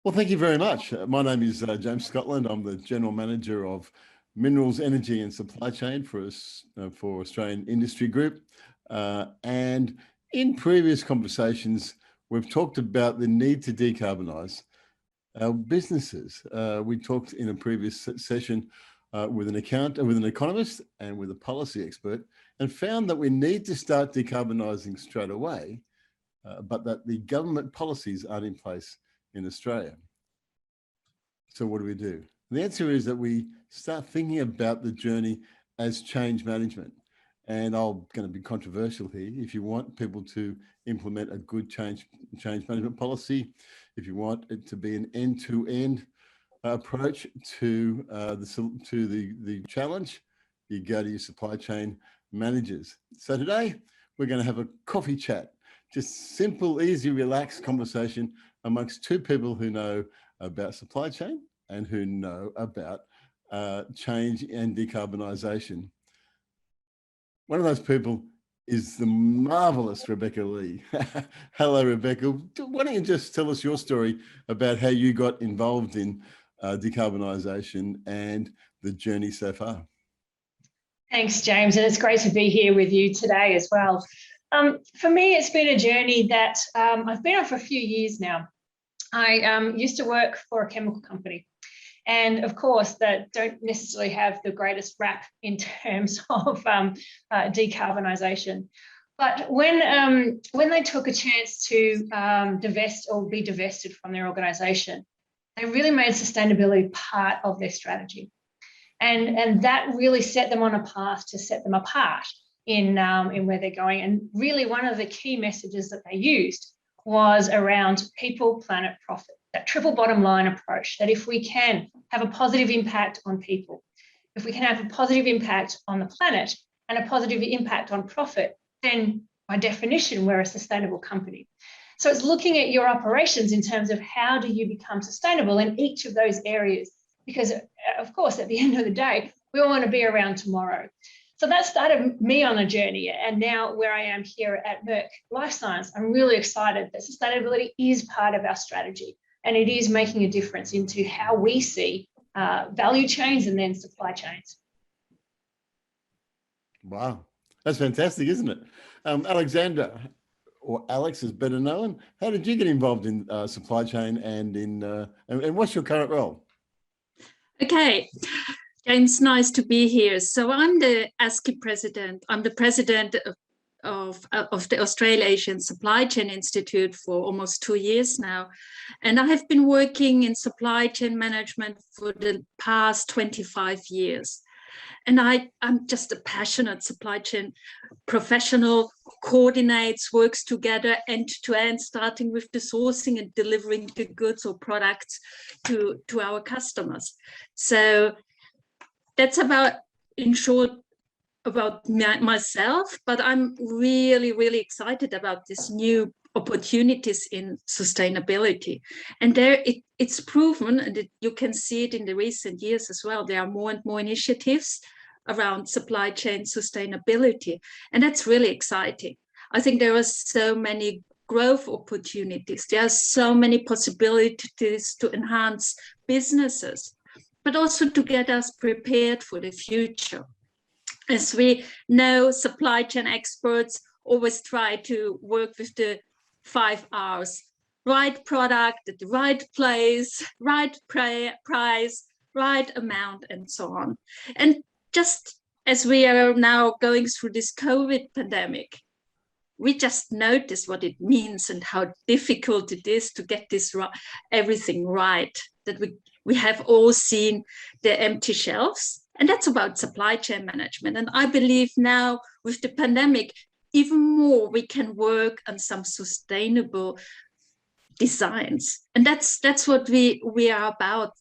Well, thank you very much. My name is James Scotland. I'm the General Manager of Minerals, Energy and Supply Chain for Australian Industry Group. And in previous conversations, we've talked about the need to decarbonise our businesses. We talked in a previous session with an economist and with a policy expert, and found that we need to start decarbonising straight away, but that the government policies aren't in place in Australia. So what do? The answer is that we start thinking about the journey as change management. And I'm going to be controversial here. If you want people to implement a good change management policy, if you want it to be an end-to-end approach to the challenge, you go to your supply chain managers. So today we're going to have a coffee chat, just simple, easy, relaxed conversation amongst two people who know about supply chain and who know about change and decarbonisation. One of those people is the marvellous Rebecca Lee. Hello, Rebecca. Why don't you just tell us your story about how you got involved in decarbonisation and the journey so far? Thanks, James, and it's great to be here with you today as well. For me, it's been a journey that I've been on for a few years now. I used to work for a chemical company, and of course that don't necessarily have the greatest rap in terms of decarbonisation. But when they took a chance to divest or be divested from their organisation, they really made sustainability part of their strategy. And that really set them on a path to set them apart in where they're going. And really one of the key messages that they used was around people, planet, profit, that triple bottom line approach, that if we can have a positive impact on people, if we can have a positive impact on the planet and a positive impact on profit, then by definition, we're a sustainable company. So it's looking at your operations in terms of how do you become sustainable in each of those areas? Because of course, at the end of the day, we all want to be around tomorrow. So that started me on a journey, and now where I am here at Merck Life Science, I'm really excited that sustainability is part of our strategy, and it is making a difference into how we see value chains and then supply chains. Wow, that's fantastic, isn't it? Alexandra, or Alex is better known, how did you get involved in supply chain and what's your current role? Okay. James, nice to be here. So I'm the ASCII president. I'm the president of the Australasian Supply Chain Institute for almost 2 years now. And I have been working in supply chain management for the past 25 years. And I'm just a passionate supply chain professional, coordinates, works together end to end, starting with the sourcing and delivering the goods or products to our customers. So that's about, in short, about myself, but I'm really, really excited about this new opportunities in sustainability. And there it's proven, and you can see it in the recent years as well, there are more and more initiatives around supply chain sustainability. And that's really exciting. I think there are so many growth opportunities. There are so many possibilities to enhance businesses, but also to get us prepared for the future. As we know, supply chain experts always try to work with the 5 R's: right product at the right place, right price, right amount, and so on. And just as we are now going through this COVID pandemic, we just notice what it means and how difficult it is to get this everything right, that we have all seen the empty shelves, and that's about supply chain management. And I believe now with the pandemic, even more we can work on some sustainable designs. And that's what we are about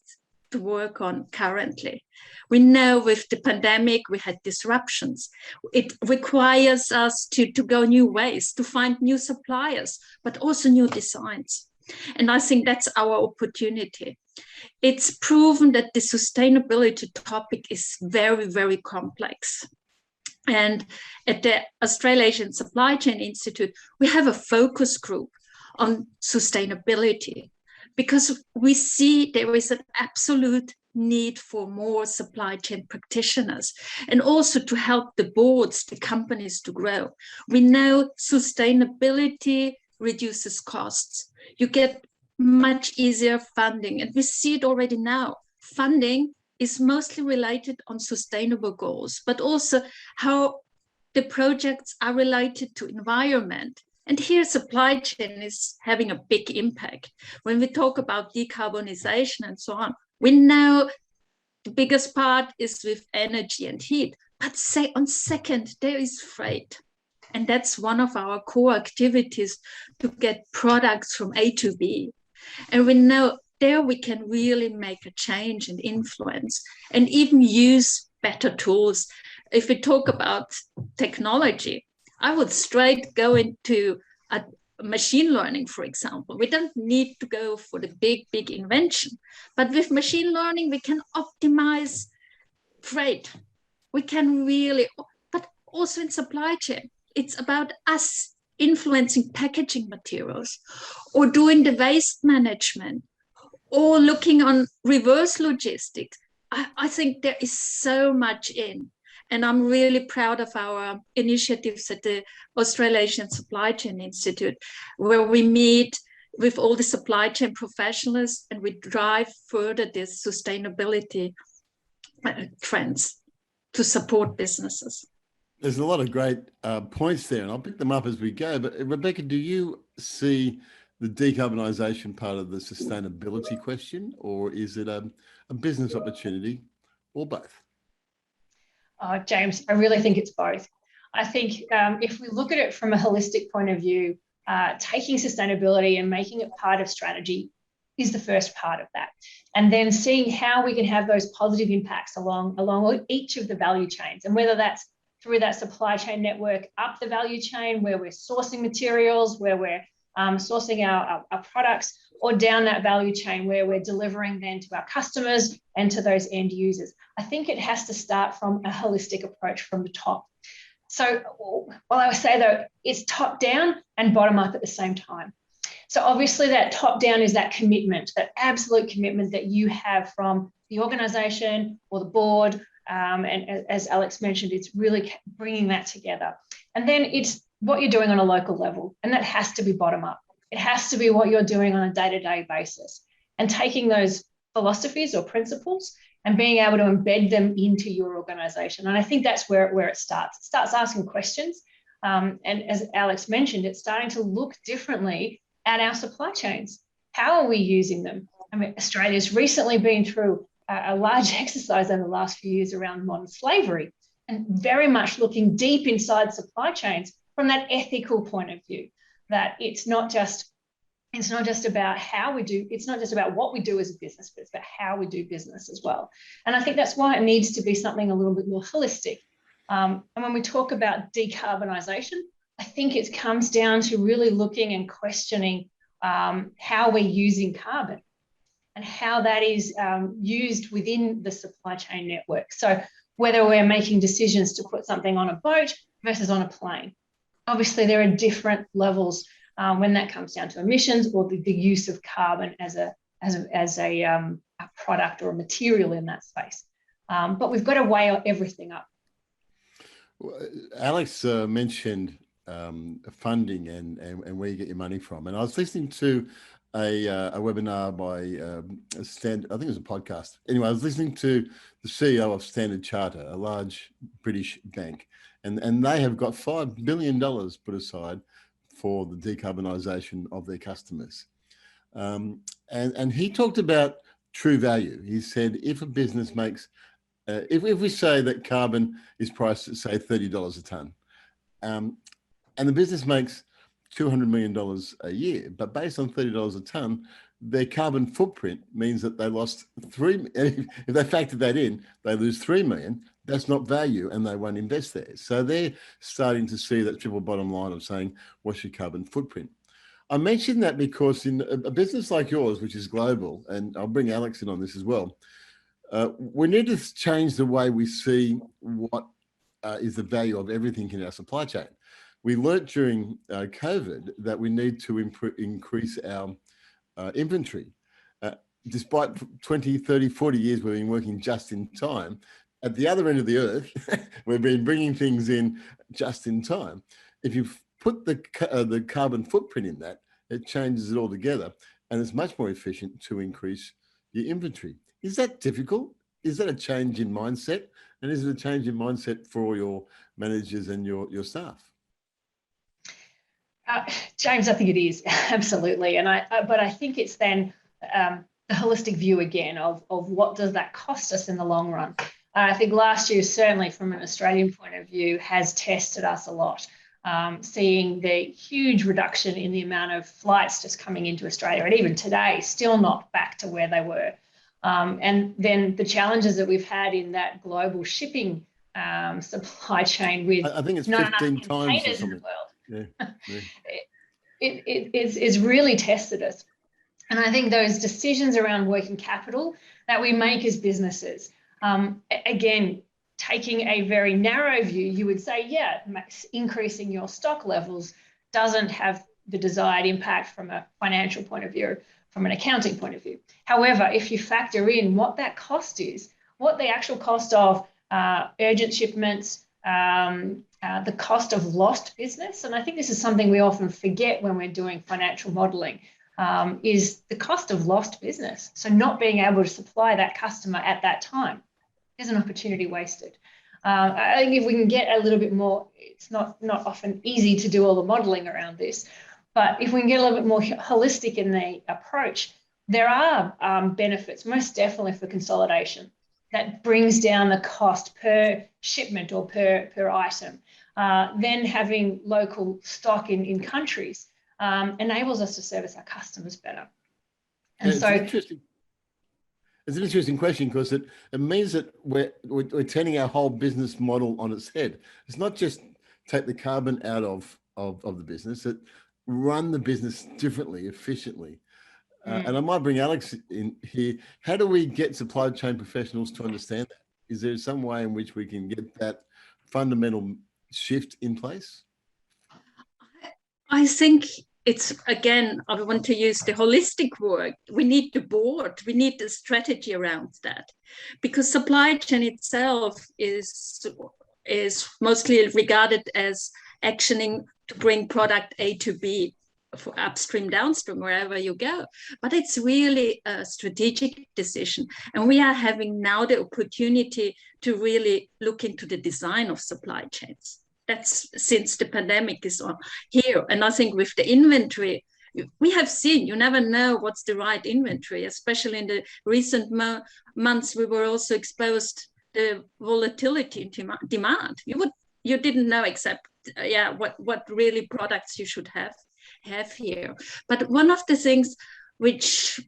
to work on currently. We know with the pandemic, we had disruptions. It requires us to go new ways, to find new suppliers, but also new designs. And I think that's our opportunity. It's proven that the sustainability topic is very, very complex. And at the Australasian Supply Chain Institute, we have a focus group on sustainability, because we see there is an absolute need for more supply chain practitioners, and also to help the boards, the companies to grow. We know sustainability reduces costs. You get much easier funding, and we see it already now. Funding is mostly related on sustainable goals, but also how the projects are related to environment. And here supply chain is having a big impact. When we talk about decarbonization and so on, we know the biggest part is with energy and heat, but say on second, there is freight. And that's one of our core activities, to get products from A to B. And we know there we can really make a change and influence, and even use better tools. If we talk about technology, I would straight go into a machine learning, for example. We don't need to go for the big invention, but with machine learning, we can optimize freight. We can really, but also in supply chain, it's about us influencing packaging materials, or doing the waste management, or looking on reverse logistics. I think there is so much in. And I'm really proud of our initiatives at the Australasian Supply Chain Institute, where we meet with all the supply chain professionals and we drive further this sustainability trends to support businesses. There's a lot of great points there, and I'll pick them up as we go. But Rebecca, do you see the decarbonisation part of the sustainability question, or is it a business opportunity, or both? James, I really think it's both. I think if we look at it from a holistic point of view, taking sustainability and making it part of strategy is the first part of that. And then seeing how we can have those positive impacts along each of the value chains, and whether that's through that supply chain network up the value chain, where we're sourcing materials, where we're sourcing our products, or down that value chain where we're delivering then to our customers and to those end users. I think it has to start from a holistic approach from the top. So while I would say though, it's top down and bottom up at the same time. So obviously that top down is that commitment, that absolute commitment that you have from the organisation or the board. And as Alex mentioned, it's really bringing that together. And then it's what you're doing on a local level, and that has to be bottom up. It has to be what you're doing on a day-to-day basis, and taking those philosophies or principles and being able to embed them into your organisation. And I think that's where it starts. It starts asking questions. And as Alex mentioned, it's starting to look differently at our supply chains. How are we using them? I mean, Australia's recently been through a large exercise over the last few years around modern slavery, and very much looking deep inside supply chains from that ethical point of view, that it's not just about how we do, it's not just about what we do as a business, but it's about how we do business as well. And I think that's why it needs to be something a little bit more holistic. And when we talk about decarbonisation, I think it comes down to really looking and questioning how we're using carbon and how that is used within the supply chain network. So whether we're making decisions to put something on a boat versus on a plane. Obviously, there are different levels when that comes down to emissions or the use of carbon as a product or a material in that space. But we've got to weigh everything up. Alex mentioned funding and where you get your money from. And I was listening to a webinar by I think it was a podcast. Anyway, I was listening to the CEO of Standard Chartered, a large British bank, and they have got $5 billion put aside for the decarbonisation of their customers. And he talked about true value. He said, if a business makes, if we say that carbon is priced at, say, $30 a tonne, and the business makes $200 million a year, but based on $30 a tonne, their carbon footprint means that they lost if they factor that in, they lose 3 million. That's not value, and they won't invest there. So they're starting to see that triple bottom line of saying, what's your carbon footprint? I mentioned that because in a business like yours, which is global, and I'll bring Alex in on this as well, we need to change the way we see what is the value of everything in our supply chain. We learnt during COVID that we need to increase our inventory. despite 20, 30, 40 years we've been working just in time, at the other end of the earth, we've been bringing things in just in time. If you put the carbon footprint in that, it changes it altogether, and it's much more efficient to increase your inventory. Is that difficult? Is that a change in mindset? And is it a change in mindset for your managers and your staff? James, I think it is, absolutely. And but I think it's then the holistic view again of what does that cost us in the long run. I think last year, certainly from an Australian point of view, has tested us a lot. Seeing the huge reduction in the amount of flights just coming into Australia, and even today, still not back to where they were. And then the challenges that we've had in that global shipping supply chain with I think it's 15 times or something. In the world. Yeah. It's really tested us. And I think those decisions around working capital that we make as businesses, again, taking a very narrow view, you would say, yeah, increasing your stock levels doesn't have the desired impact from a financial point of view, from an accounting point of view. However, if you factor in what that cost is, what the actual cost of urgent shipments, the cost of lost business, and I think this is something we often forget when we're doing financial modelling, is the cost of lost business. So not being able to supply that customer at that time is an opportunity wasted. I think if we can get a little bit more, it's not often easy to do all the modelling around this, but if we can get a little bit more holistic in the approach, there are benefits, most definitely for consolidation, that brings down the cost per shipment or per item. Then having local stock in countries enables us to service our customers better. And it's an interesting question, because it means that we're turning our whole business model on its head. It's not just take the carbon out of the business, it run the business differently, efficiently. And I might bring Alex in here. How do we get supply chain professionals to understand that? Is there some way in which we can get that fundamental shift in place? I think it's, again, I want to use the holistic word. We need the board. We need the strategy around that, because supply chain itself is mostly regarded as actioning to bring product A to B, for upstream, downstream, wherever you go. But it's really a strategic decision. And we are having now the opportunity to really look into the design of supply chains. That's since the pandemic is on here. And I think with the inventory, we have seen, you never know what's the right inventory, especially in the recent months, we were also exposed to volatility in demand. You didn't know except, what really products you should have here. But one of the things which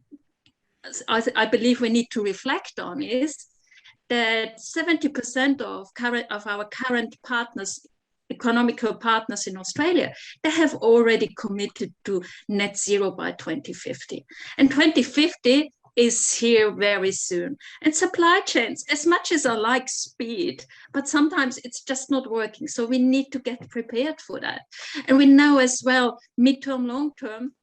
I believe we need to reflect on is that 70% of our current partners, economical partners in Australia, they have already committed to net zero by 2050. And 2050 is here very soon. And supply chains, as much as I like speed, but sometimes it's just not working. So we need to get prepared for that. And we know as well, midterm, long term,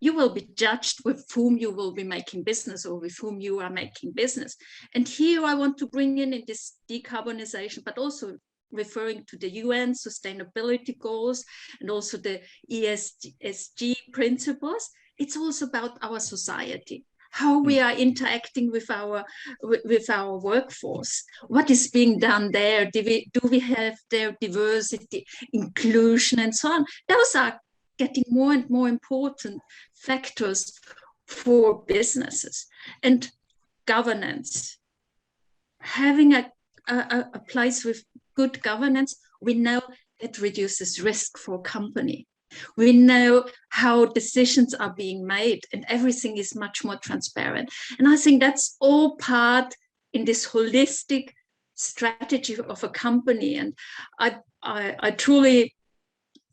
you will be judged with whom you will be making business or with whom you are making business. And here I want to bring in this decarbonisation, but also referring to the UN sustainability goals and also the ESG principles. It's also about our society, how we are interacting with our workforce, what is being done there, do we have their diversity, inclusion, and so on. Those are getting more and more important factors for businesses. And governance, having a place with good governance, we know it reduces risk for a company. We know how decisions are being made, and everything is much more transparent. And I think that's all part in this holistic strategy of a company. And I truly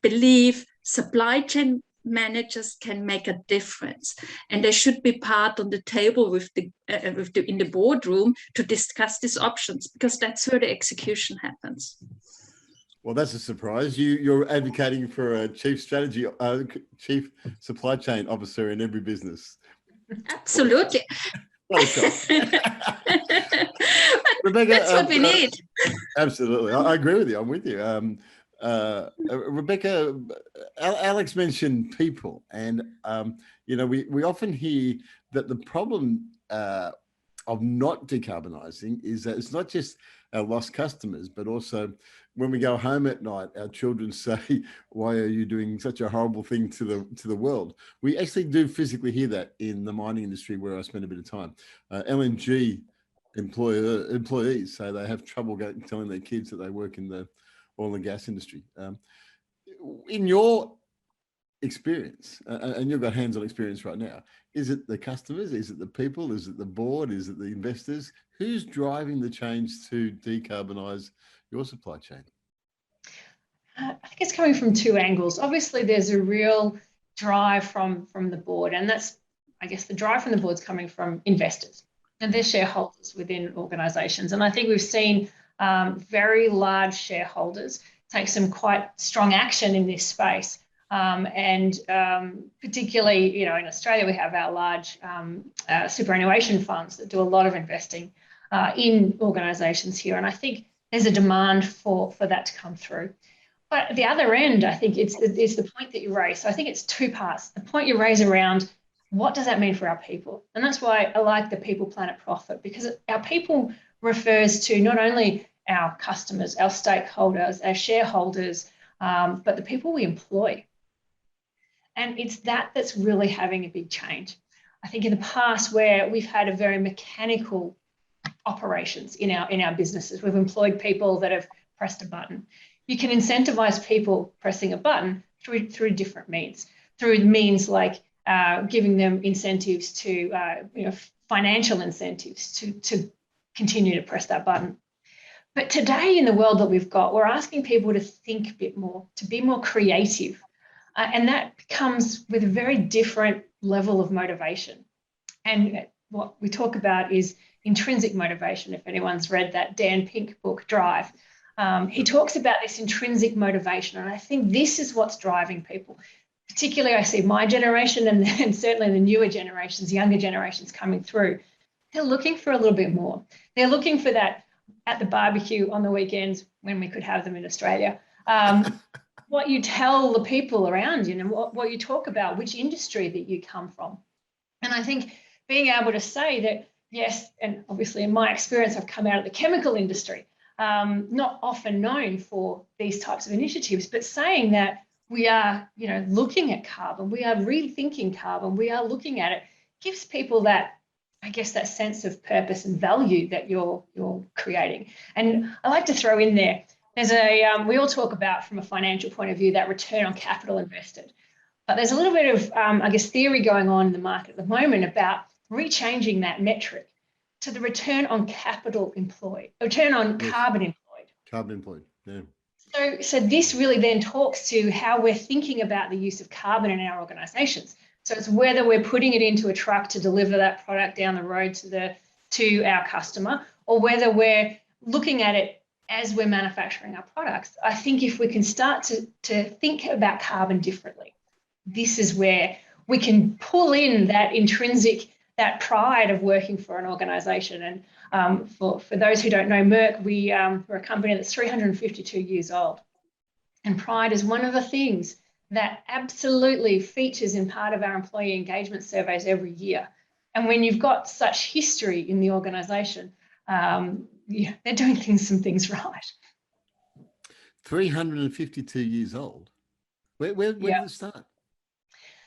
believe supply chain managers can make a difference, and they should be part on the table in the boardroom to discuss these options, because that's where the execution happens. Well, that's a surprise. You're advocating for a chief supply chain officer in every business. Absolutely. What a shot. Rebecca, that's what we need. Absolutely. I agree with you. I'm with you. Rebecca, Alex mentioned people, and we often hear that the problem of not decarbonising is that it's not just our lost customers, but also when we go home at night, our children say, "Why are you doing such a horrible thing to the world?" We actually do physically hear that in the mining industry, where I spend a bit of time. LNG employees say they have trouble telling their kids that they work in the oil and gas industry. In your experience, and you've got hands-on experience right now, is it the customers? Is it the people? Is it the board? Is it the investors? Who's driving the change to decarbonise your supply chain? I think it's coming from two angles. Obviously, there's a real drive from the board, and that's, I guess, the drive from the board's coming from investors and their shareholders within organisations. And I think we've seen very large shareholders take some quite strong action in this space. Particularly, in Australia, we have our large superannuation funds that do a lot of investing in organisations here. And I think there's a demand for that to come through. But at the other end, I think it's the point that you raise. So I think it's two parts. The point you raise around what does that mean for our people? And that's why I like the people, planet, profit, because our people refers to not only our customers, our stakeholders, our shareholders, but the people we employ. And it's that's really having a big change. I think in the past, where we've had a very mechanical operations in our businesses, we've employed people that have pressed a button. You can incentivize people pressing a button through different means, through means like giving them incentives to, financial incentives to continue to press that button. But today, in the world that we've got, we're asking people to think a bit more, to be more creative. And that comes with a very different level of motivation. And what we talk about is intrinsic motivation. If anyone's read that Dan Pink book, Drive, he talks about this intrinsic motivation. And I think this is what's driving people. Particularly, I see my generation and certainly the newer generations, younger generations coming through. They're looking for a little bit more. They're looking for that at the barbecue on the weekends when we could have them in Australia. What you tell the people around you and what you talk about, which industry that you come from. And I think being able to say that, yes, and obviously in my experience, I've come out of the chemical industry, not often known for these types of initiatives, but saying that we are, looking at carbon, we are rethinking carbon, we are looking at it, gives people that, I guess, that sense of purpose and value that you're creating. And I like to throw in there, there's we all talk about from a financial point of view, that return on capital invested. But there's a little bit of, theory going on in the market at the moment about rechanging that metric to the return on capital employed, return on carbon employed. Carbon employed, yeah. So this really then talks to how we're thinking about the use of carbon in our organisations. So it's whether we're putting it into a truck to deliver that product down the road to our customer, or whether we're looking at it as we're manufacturing our products. I think if we can start to think about carbon differently, this is where we can pull in that intrinsic, that pride of working for an organisation. And for those who don't know Merck, we're a company that's 352 years old. And pride is one of the things that absolutely features in part of our employee engagement surveys every year. And when you've got such history in the organisation, they're doing some things right. 352 years old. Where did it start?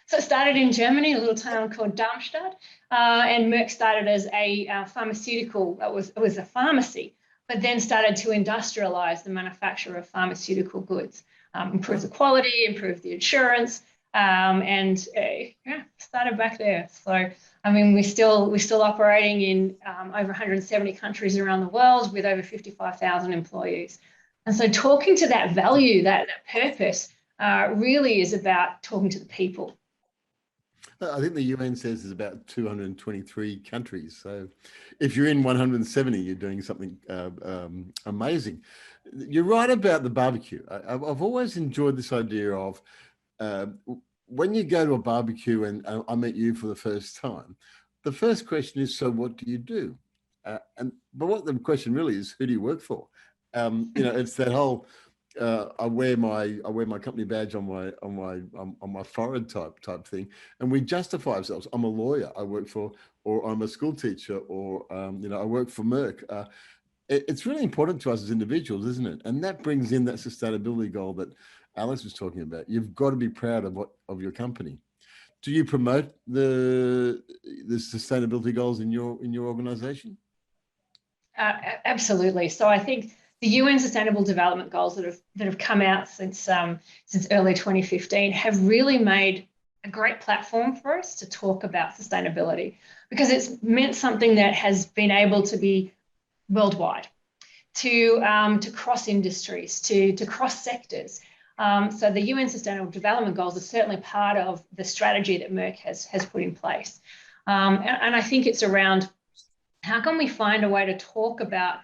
So it started in Germany, a little town called Darmstadt, and Merck started as a pharmaceutical. It was a pharmacy, but then started to industrialise the manufacture of pharmaceutical goods, improve the quality, improve the insurance, and started back there. So we're still operating in over 170 countries around the world with over 55,000 employees. And so talking to that value, that purpose, really is about talking to the people. I think the UN says there's about 223 countries. So if you're in 170, you're doing something amazing. You're right about the barbecue. I've always enjoyed this idea of when you go to a barbecue and I meet you for the first time, the first question is, so what do you do? But what the question really is, who do you work for? It's that whole I wear my company badge on my forehead type thing, and we justify ourselves. I'm a lawyer. I work for, or I'm a school teacher, or I work for Merck. It's really important to us as individuals, isn't it? And that brings in that sustainability goal that Alex was talking about. You've got to be proud of your company. Do you promote the sustainability goals in your organization? Absolutely. So I think the UN Sustainable Development Goals that have come out since early 2015 have really made a great platform for us to talk about sustainability, because it's meant something that has been able to be worldwide, to cross industries, to cross sectors. So the UN Sustainable Development Goals are certainly part of the strategy that Merck has put in place. And I think it's around how can we find a way to talk about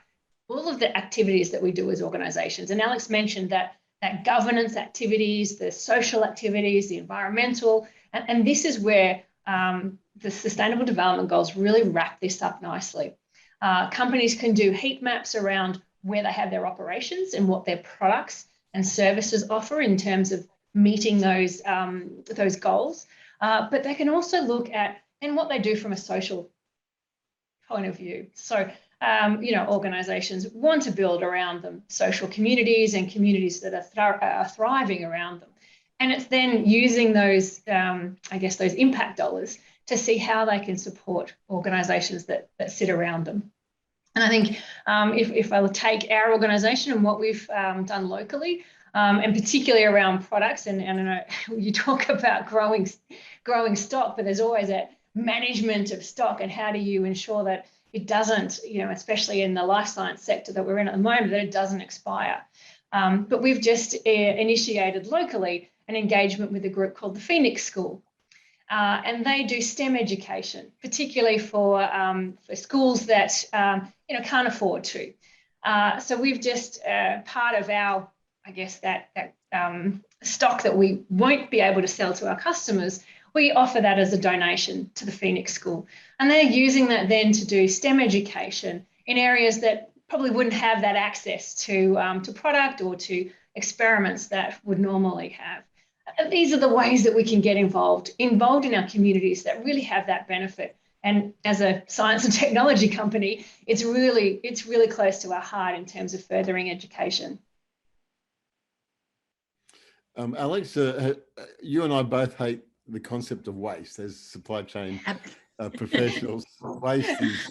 all of the activities that we do as organizations. And Alex mentioned that governance activities, the social activities, the environmental, and this is where the Sustainable Development Goals really wrap this up nicely. Companies can do heat maps around where they have their operations and what their products and services offer in terms of meeting those goals. But they can also look at what they do from a social point of view. So, organizations want to build around them social communities and communities that are thriving around them. And it's then using those, those impact dollars to see how they can support organizations that sit around them. And I think if I take our organization and what we've done locally, and particularly around products, and I know you talk about growing stock, but there's always that management of stock, and how do you ensure that it doesn't, especially in the life science sector that we're in at the moment, that it doesn't expire. But we've just initiated locally an engagement with a group called the Phoenix School. And they do STEM education, particularly for schools that can't afford to. So we've just part of our, that stock that we won't be able to sell to our customers, we offer that as a donation to the Phoenix School. And they're using that then to do STEM education in areas that probably wouldn't have that access to product or to experiments that would normally have. And these are the ways that we can get involved in our communities that really have that benefit. And as a science and technology company, it's really close to our heart in terms of furthering education. Alex, you and I both hate the concept of waste as supply chain professionals. Waste is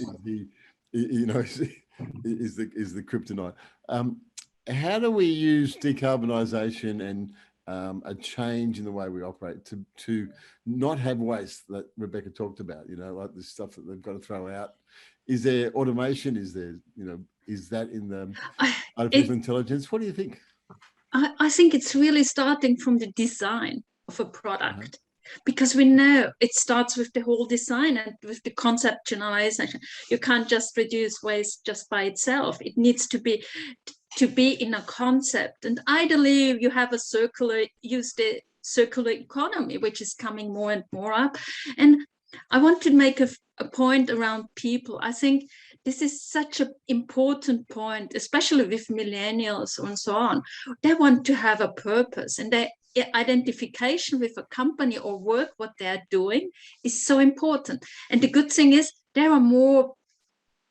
the kryptonite. How do we use decarbonisation and a change in the way we operate to not have waste that Rebecca talked about, like this stuff that they've got to throw out? Is there automation? Is there, is that in the artificial intelligence? What do you think? I think it's really starting from the design of a product. Because we know it starts with the whole design and with the conceptualization. You can't just reduce waste just by itself. It needs to be in a concept. And ideally, you have use the circular economy, which is coming more and more up. And I want to make a point around people. I think this is such an important point, especially with millennials and so on. They want to have a purpose, and their identification with a company or work, what they're doing, is so important. And the good thing is there are more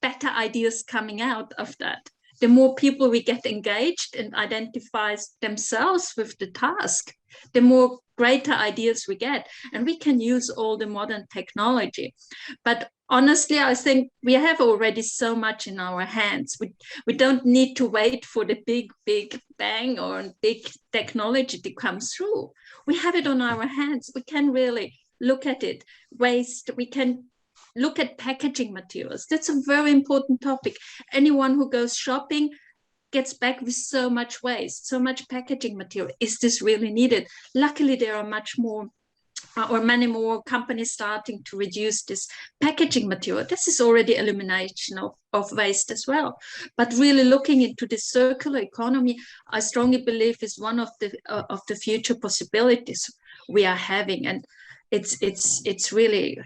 better ideas coming out of that. The more people we get engaged and identifies themselves with the task, the more greater ideas we get. And we can use all the modern technology. But honestly, I think we have already so much in our hands. We don't need to wait for the big bang or big technology to come through. We have it on our hands. We can really look at it. Waste, we can look at packaging materials. That's a very important topic. Anyone who goes shopping gets back with so much waste, so much packaging material. Is this really needed? Luckily, there are much more or many more companies starting to reduce this packaging material. This is already elimination of waste as well. But really looking into the circular economy, I strongly believe is one of the future possibilities. we are having. And it's really,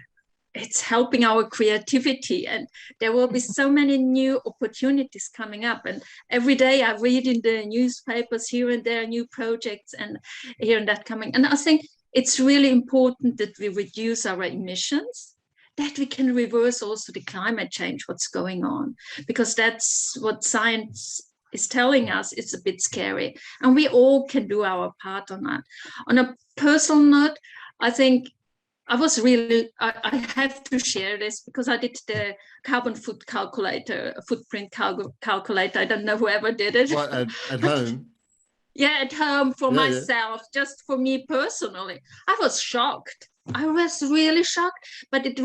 it's helping our creativity, and there will be so many new opportunities coming up. And every day I read in the newspapers here and there new projects and here and that coming. And I think it's really important that we reduce our emissions, that we can reverse also the climate change, what's going on, because that's what science is telling us. It's a bit scary, and we all can do our part on that. On a personal note, I think I have to share this because I did the carbon footprint calculator. I don't know whoever did it. What, at home? Yeah, at home for myself, just for me personally. I was shocked. I was really shocked, but it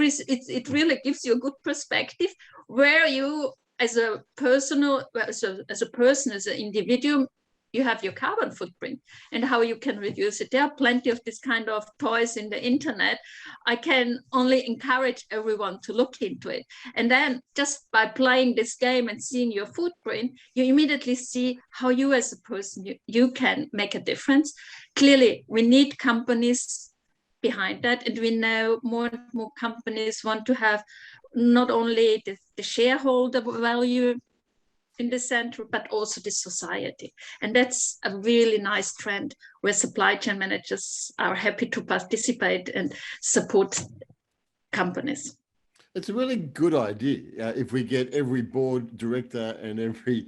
really gives you a good perspective where you, as a person, as an individual, you have your carbon footprint and how you can reduce it. There are plenty of this kind of toys in the internet. I can only encourage everyone to look into it. And then just by playing this game and seeing your footprint, you immediately see how you as a person, you can make a difference. Clearly, we need companies behind that. And we know more and more companies want to have not only the shareholder value in the center, but also the society. And that's a really nice trend where supply chain managers are happy to participate and support companies. It's a really good idea if we get every board director and every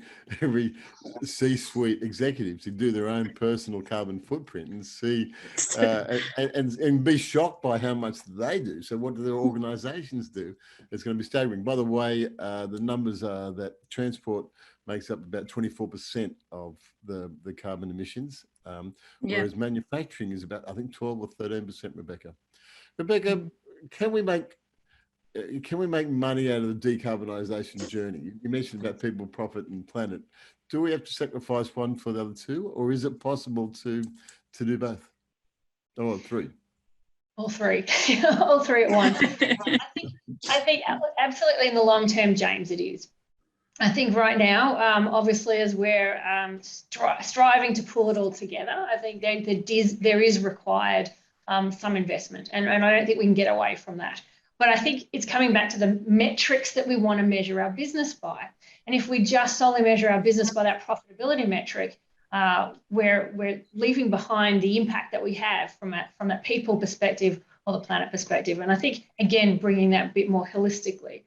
C-suite executive to do their own personal carbon footprint and see and be shocked by how much they do. So what do their organisations do? It's going to be staggering. By the way, the numbers are that transport makes up about 24% of the carbon emissions, whereas manufacturing is about, I think, 12 or 13%, Rebecca. Rebecca, can we make money out of the decarbonisation journey? You mentioned about people, profit and planet. Do we have to sacrifice one for the other two, or is it possible to do both? Or three? All three. All three at once. I think absolutely in the long term, James, it is. I think right now, obviously, as we're striving to pull it all together, I think there is required some investment, and I don't think we can get away from that. But I think it's coming back to the metrics that we want to measure our business by. And if we just solely measure our business by that profitability metric, we're leaving behind the impact that we have from that people perspective or the planet perspective. And I think, again, bringing that a bit more holistically.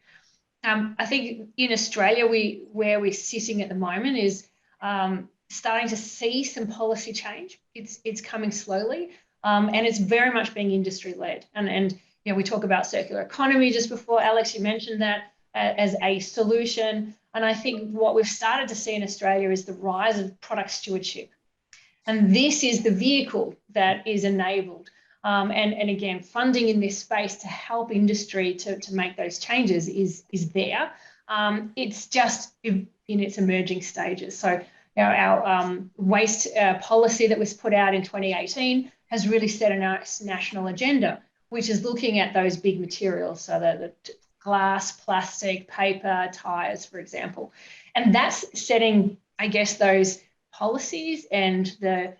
I think in Australia, where we're sitting at the moment is starting to see some policy change. It's coming slowly, and it's very much being industry-led. And you know, we talk about circular economy just before. Alex, you mentioned that as a solution. And I think what we've started to see in Australia is the rise of product stewardship. And this is the vehicle that is enabled. And again, funding in this space to help industry to make those changes is there. It's just in its emerging stages. So you know, our waste policy that was put out in 2018 has really set a nice national agenda, which is looking at those big materials, so the glass, plastic, paper, tyres, for example. And that's setting, I guess, those policies and the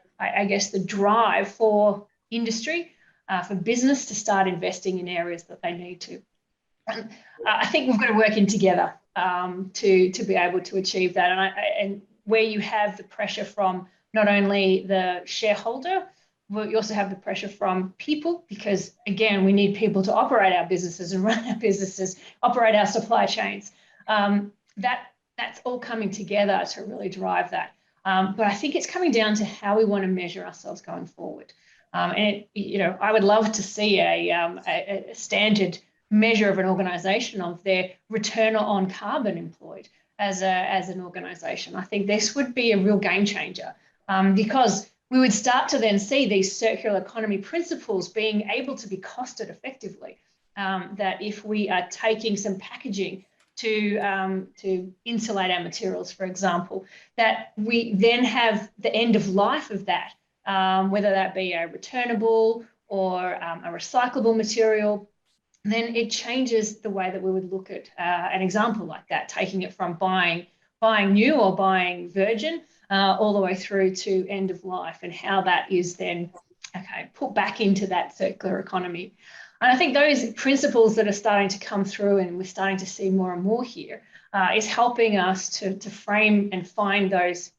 drive for industry, for business to start investing in areas that they need to. And I think we've got to work in together to be able to achieve that. And where you have the pressure from not only the shareholder, but you also have the pressure from people, because again, we need people to operate our businesses and run our businesses, operate our supply chains. That's all coming together to really drive that. But I think it's coming down to how we want to measure ourselves going forward. And I would love to see a standard measure of an organisation of their return on carbon employed as an organisation. I think this would be a real game changer, because we would start to then see these circular economy principles being able to be costed effectively. That if we are taking some packaging to insulate our materials, for example, that we then have the end of life of that, whether that be a returnable or a recyclable material, then it changes the way that we would look at an example like that, taking it from buying new or buying virgin all the way through to end of life, and how that is then put back into that circular economy. And I think those principles that are starting to come through, and we're starting to see more and more here, is helping us to frame and find those,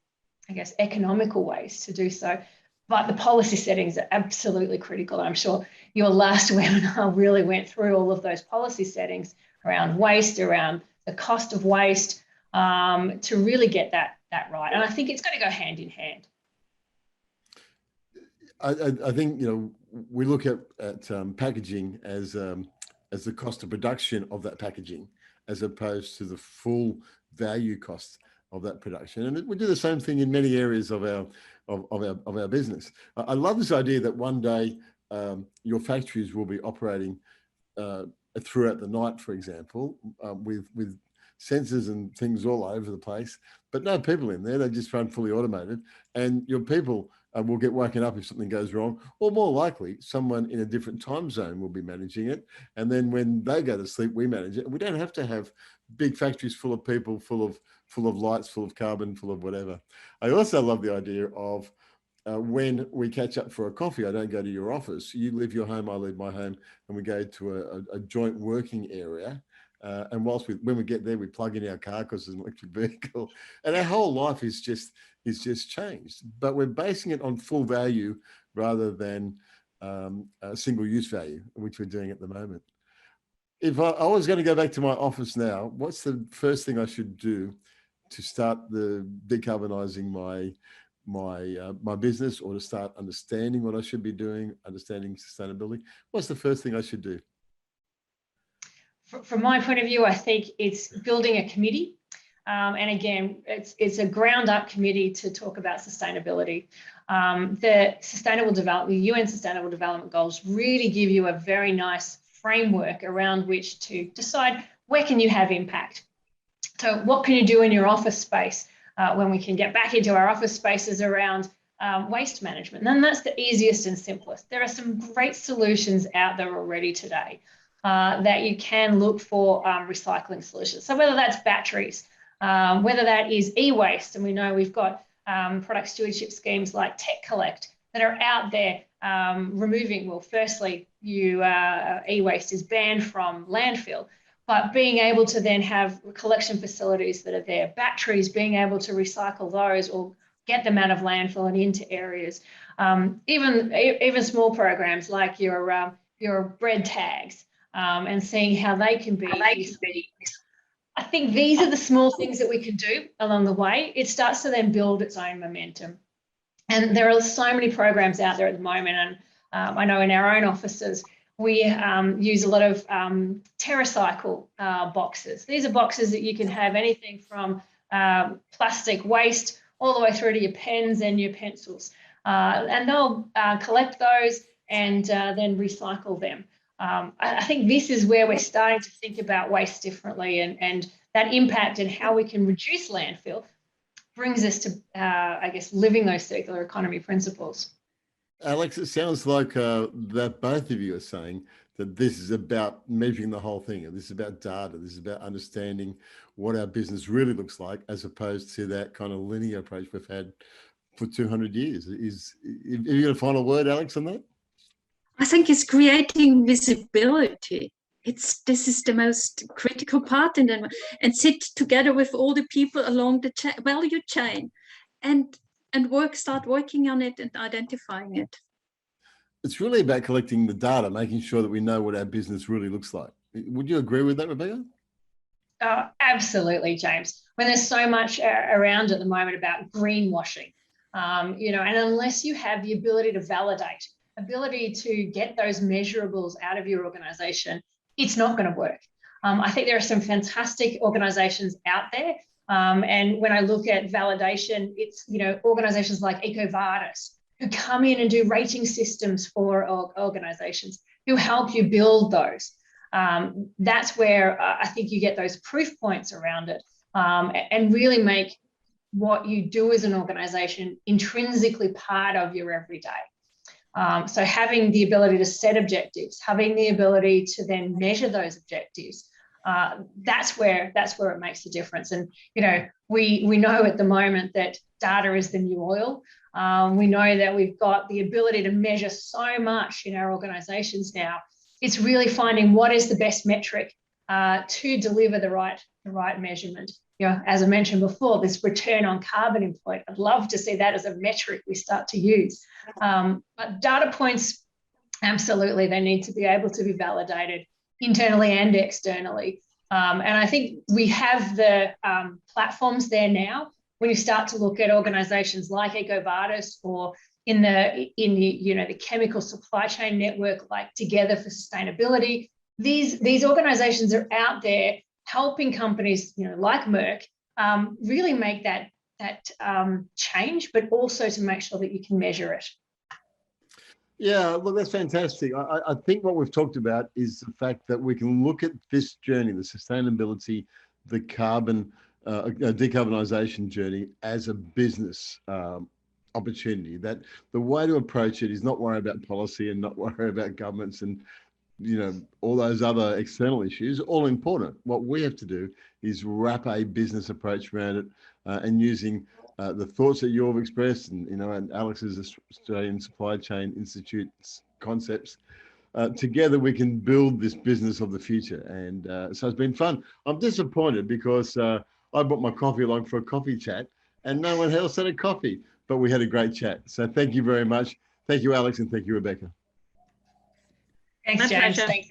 I guess, economical ways to do so. But the policy settings are absolutely critical. I'm sure your last webinar really went through all of those policy settings around waste, around the cost of waste, to really get that right. And I think it's got to go hand in hand. I think, we look at packaging as the cost of production of that packaging, as opposed to the full value cost of that production. And we do the same thing in many areas of our business. I love this idea that one day your factories will be operating throughout the night, for example, with sensors and things all over the place, but no people in there. They just run fully automated, and your people will get woken up if something goes wrong, or more likely someone in a different time zone will be managing it. And then when they go to sleep, we manage it. We don't have to have big factories full of people, full of lights, full of carbon, full of whatever. I also love the idea of when we catch up for a coffee, I don't go to your office. You leave your home, I leave my home, and we go to a joint working area. And when we get there, we plug in our car because it's an electric vehicle, and our whole life is just changed. But we're basing it on full value rather than single use value, which we're doing at the moment. If I was going to go back to my office now, what's the first thing I should do to start decarbonising my business, or to start understanding what I should be doing, understanding sustainability? What's the first thing I should do? From my point of view, I think it's building a committee. And again, it's a ground up committee to talk about sustainability. The UN Sustainable Development Goals really give you a very nice framework around which to decide where can you have impact. So what can you do in your office space when we can get back into our office spaces around waste management? And that's the easiest and simplest. There are some great solutions out there already today that you can look for recycling solutions. So whether that's batteries, whether that is e-waste, and we know we've got product stewardship schemes like Tech Collect that are out there removing, well, firstly, e-waste is banned from landfill, but being able to then have collection facilities that are there, batteries, being able to recycle those or get them out of landfill and into areas. Even small programs like your bread tags and seeing how they can be. I think these are the small things that we can do along the way. It starts to then build its own momentum. And there are so many programs out there at the moment. And I know in our own offices, we use a lot of TerraCycle boxes. These are boxes that you can have anything from plastic waste all the way through to your pens and your pencils. And they'll collect those and then recycle them. I think this is where we're starting to think about waste differently, and that impact and how we can reduce landfill brings us to, I guess, living those circular economy principles. Alex, it sounds like that both of you are saying that this is about measuring the whole thing, and this is about data, this is about understanding what our business really looks like, as opposed to that kind of linear approach we've had for 200 years. Have you got a final word, Alex, on that? I think it's creating visibility. This is the most critical part in them, and sit together with all the people along the value chain, and start working on it and identifying it. It's really about collecting the data, making sure that we know what our business really looks like. Would you agree with that, Rebecca? Absolutely, James. When there's so much around at the moment about greenwashing, and unless you have the ability to validate, ability to get those measurables out of your organisation, it's not going to work. I think there are some fantastic organisations out there. And when I look at validation, it's, organisations like EcoVadis who come in and do rating systems for organisations who help you build those. That's where I think you get those proof points around it and really make what you do as an organisation intrinsically part of your everyday. So having the ability to set objectives, having the ability to then measure those objectives, that's where it makes a difference. And we know at the moment that data is the new oil. We know that we've got the ability to measure so much in our organisations now. It's really finding what is the best metric to deliver the right measurement. You know, as I mentioned before, this return on carbon employed, I'd love to see that as a metric we start to use. But data points, absolutely, they need to be able to be validated internally and externally. And I think we have the platforms there now. When you start to look at organisations like EcoVadis or in the the chemical supply chain network like Together for Sustainability, these organisations are out there helping companies, like Merck, really make that change, but also to make sure that you can measure it. Yeah, look, that's fantastic. I think what we've talked about is the fact that we can look at this journey, the sustainability, the carbon, decarbonisation journey as a business opportunity. That the way to approach it is not worry about policy and not worry about governments and all those other external issues, all important. What we have to do is wrap a business approach around it and using the thoughts that you've expressed and Alex's Australian Supply Chain Institute's concepts. Together we can build this business of the future. And so it's been fun. I'm disappointed because I brought my coffee along for a coffee chat and no one else had a coffee, but we had a great chat. So thank you very much. Thank you, Alex, and thank you, Rebecca. Thanks, James. Thanks, Alex.